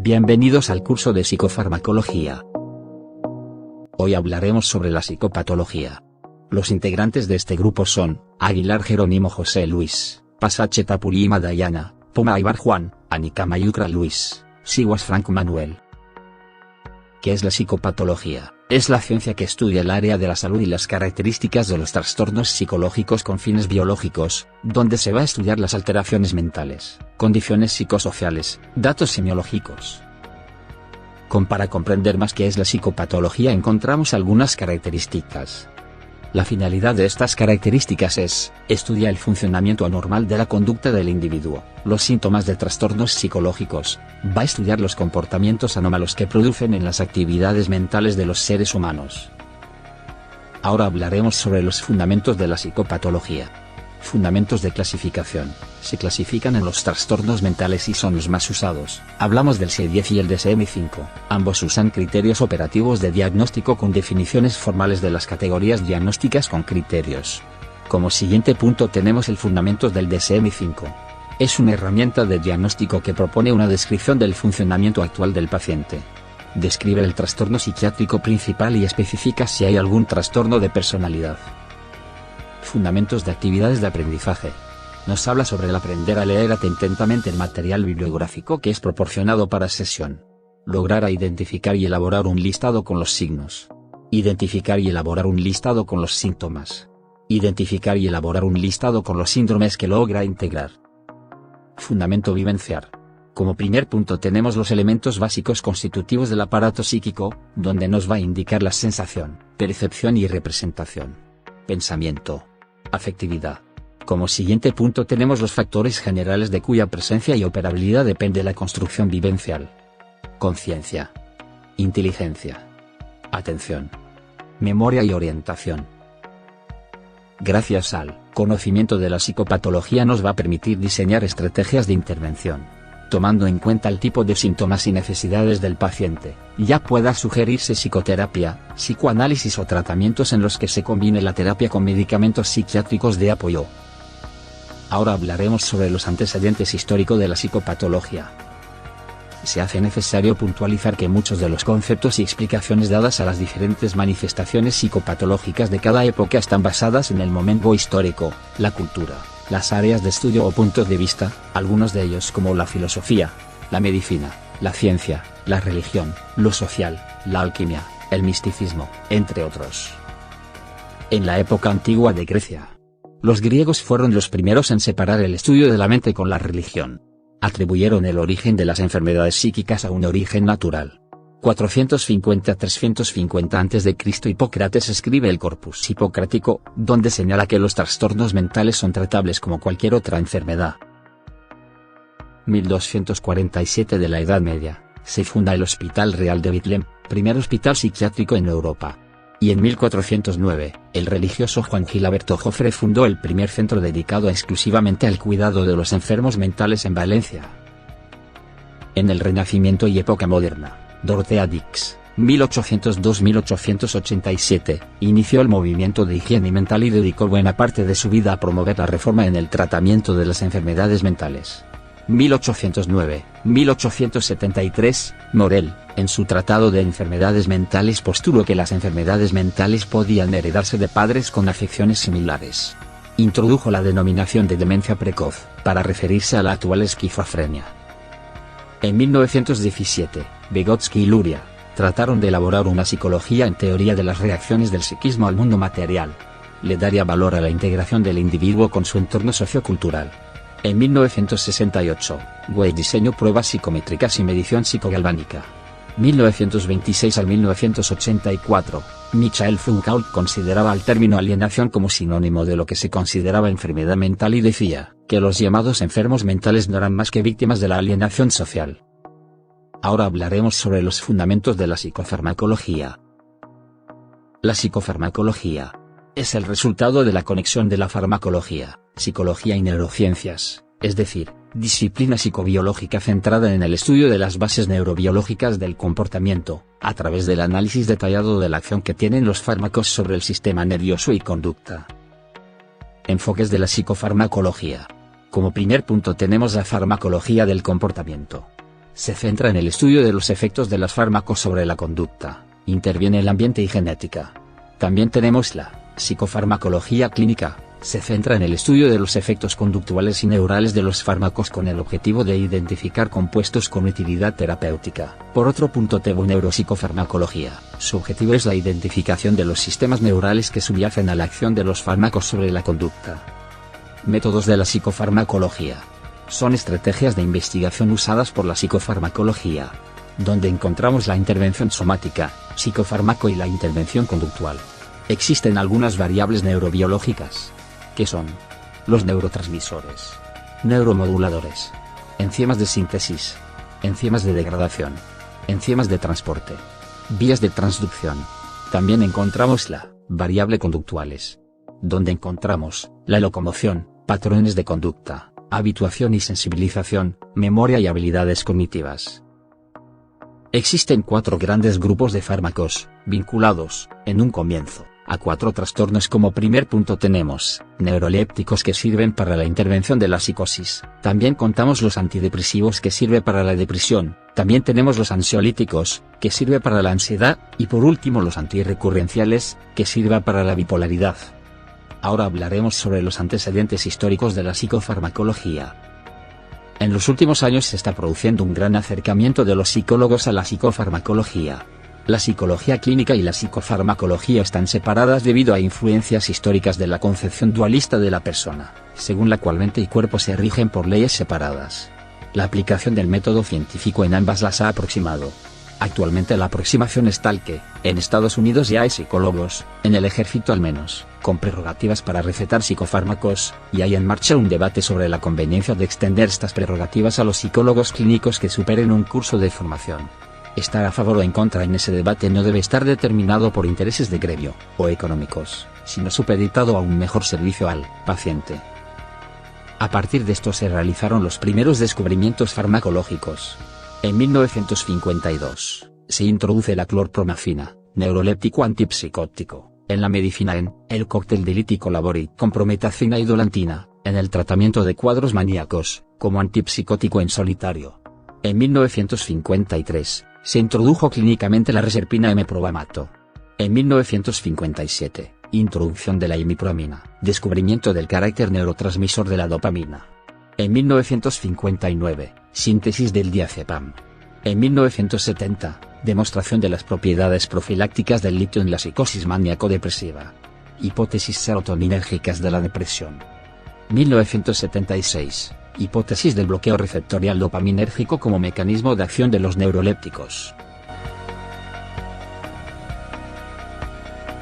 Bienvenidos al curso de psicofarmacología. Hoy hablaremos sobre la psicopatología. Los integrantes de este grupo son Aguilar Jerónimo José Luis, Pasacheta Pulima Dayana, Poma Ibar Juan, Anika Mayucra Luis, Siwas Franco Manuel. ¿Qué es la psicopatología? Es la ciencia que estudia el área de la salud y las características de los trastornos psicológicos con fines biológicos, donde se va a estudiar las alteraciones mentales, condiciones psicosociales, datos semiológicos. Para comprender más qué es la psicopatología encontramos algunas características. La finalidad de estas características es estudiar el funcionamiento anormal de la conducta del individuo, los síntomas de trastornos psicológicos, va a estudiar los comportamientos anómalos que producen en las actividades mentales de los seres humanos. Ahora hablaremos sobre los fundamentos de la psicopatología. Fundamentos de clasificación. Se clasifican en los trastornos mentales y son los más usados. Hablamos del CIE-10 y el DSM-5. Ambos usan criterios operativos de diagnóstico con definiciones formales de las categorías diagnósticas con criterios. Como siguiente punto tenemos el fundamentos del DSM-5. Es una herramienta de diagnóstico que propone una descripción del funcionamiento actual del paciente. Describe el trastorno psiquiátrico principal y especifica si hay algún trastorno de personalidad. Fundamentos de actividades de aprendizaje. Nos habla sobre el aprender a leer atentamente el material bibliográfico que es proporcionado para sesión. Lograr a identificar y elaborar un listado con los signos. Identificar y elaborar un listado con los síntomas. Identificar y elaborar un listado con los síndromes que logra integrar. Fundamento vivenciar. Como primer punto tenemos los elementos básicos constitutivos del aparato psíquico, donde nos va a indicar la sensación, percepción y representación. Pensamiento. Afectividad. Como siguiente punto tenemos los factores generales de cuya presencia y operabilidad depende la construcción vivencial. Conciencia. Inteligencia. Atención. Memoria y orientación. Gracias al conocimiento de la psicopatología nos va a permitir diseñar estrategias de intervención, tomando en cuenta el tipo de síntomas y necesidades del paciente, ya pueda sugerirse psicoterapia, psicoanálisis o tratamientos en los que se combine la terapia con medicamentos psiquiátricos de apoyo. Ahora hablaremos sobre los antecedentes históricos de la psicopatología. Se hace necesario puntualizar que muchos de los conceptos y explicaciones dadas a las diferentes manifestaciones psicopatológicas de cada época están basadas en el momento histórico, la cultura, las áreas de estudio o puntos de vista, algunos de ellos como la filosofía, la medicina, la ciencia, la religión, lo social, la alquimia, el misticismo, entre otros. En la época antigua de Grecia, los griegos fueron los primeros en separar el estudio de la mente con la religión. Atribuyeron el origen de las enfermedades psíquicas a un origen natural. 450-350 a.C. Hipócrates escribe el Corpus Hipocrático, donde señala que los trastornos mentales son tratables como cualquier otra enfermedad. 1247 de la Edad Media, se funda el Hospital Real de Betlem, primer hospital psiquiátrico en Europa. Y en 1409, el religioso Juan Gilaberto Jofre fundó el primer centro dedicado exclusivamente al cuidado de los enfermos mentales en Valencia. En el Renacimiento y época moderna, Dorothea Dix, 1802-1887, inició el movimiento de higiene mental y dedicó buena parte de su vida a promover la reforma en el tratamiento de las enfermedades mentales. 1809-1873, Morel, en su Tratado de Enfermedades Mentales postuló que las enfermedades mentales podían heredarse de padres con afecciones similares. Introdujo la denominación de demencia precoz, para referirse a la actual esquizofrenia. En 1917, Vygotsky y Luria, trataron de elaborar una psicología en teoría de las reacciones del psiquismo al mundo material. Le daría valor a la integración del individuo con su entorno sociocultural. En 1968, Weiss diseñó pruebas psicométricas y medición psicogalvánica. 1926 al 1984, Michael Foucault consideraba el término alienación como sinónimo de lo que se consideraba enfermedad mental y decía que los llamados enfermos mentales no eran más que víctimas de la alienación social. Ahora hablaremos sobre los fundamentos de la psicofarmacología. La psicofarmacología es el resultado de la conexión de la farmacología, psicología y neurociencias, es decir, disciplina psicobiológica centrada en el estudio de las bases neurobiológicas del comportamiento, a través del análisis detallado de la acción que tienen los fármacos sobre el sistema nervioso y conducta. Enfoques de la psicofarmacología. Como primer punto tenemos la farmacología del comportamiento. se centra en el estudio de los efectos de los fármacos sobre la conducta, interviene el ambiente y genética. También tenemos la psicofarmacología clínica, se centra en el estudio de los efectos conductuales y neurales de los fármacos con el objetivo de identificar compuestos con utilidad terapéutica. Por otro punto tengo neuropsicofarmacología, su objetivo es la identificación de los sistemas neurales que subyacen a la acción de los fármacos sobre la conducta. Métodos de la psicofarmacología. Son estrategias de investigación usadas por la psicofarmacología, donde encontramos la intervención somática, psicofármaco y la intervención conductual. Existen algunas variables neurobiológicas, que son los neurotransmisores, neuromoduladores, enzimas de síntesis, enzimas de degradación, enzimas de transporte, vías de transducción. También encontramos la variable conductuales, donde encontramos la locomoción, patrones de conducta, habituación y sensibilización, memoria y habilidades cognitivas. Existen 4 grandes grupos de fármacos, vinculados, en un comienzo, a 4 trastornos. Como primer punto tenemos, neurolépticos que sirven para la intervención de la psicosis, también contamos los antidepresivos que sirven para la depresión, también tenemos los ansiolíticos, que sirven para la ansiedad, y por último los antirrecurrenciales, que sirven para la bipolaridad. Ahora hablaremos sobre los antecedentes históricos de la psicofarmacología. En los últimos años se está produciendo un gran acercamiento de los psicólogos a la psicofarmacología. La psicología clínica y la psicofarmacología están separadas debido a influencias históricas de la concepción dualista de la persona, según la cual mente y cuerpo se rigen por leyes separadas. La aplicación del método científico en ambas las ha aproximado. Actualmente la aproximación es tal que, en Estados Unidos ya hay psicólogos, en el ejército al menos, con prerrogativas para recetar psicofármacos, y hay en marcha un debate sobre la conveniencia de extender estas prerrogativas a los psicólogos clínicos que superen un curso de formación. Estar a favor o en contra en ese debate no debe estar determinado por intereses de gremio, o económicos, sino supeditado a un mejor servicio al paciente. A partir de esto se realizaron los primeros descubrimientos farmacológicos. En 1952, se introduce la clorpromazina, neuroléptico antipsicótico, en la medicina en el cóctel de liticolavir con prometazina y dolantina, en el tratamiento de cuadros maníacos, como antipsicótico en solitario. En 1953, se introdujo clínicamente la reserpina meprobamato. En 1957, introducción de la imipramina, descubrimiento del carácter neurotransmisor de la dopamina. En 1959, síntesis del diazepam. En 1970, demostración de las propiedades profilácticas del litio en la psicosis maníaco-depresiva. Hipótesis serotoninérgicas de la depresión. 1976, hipótesis del bloqueo receptorial dopaminérgico como mecanismo de acción de los neurolépticos.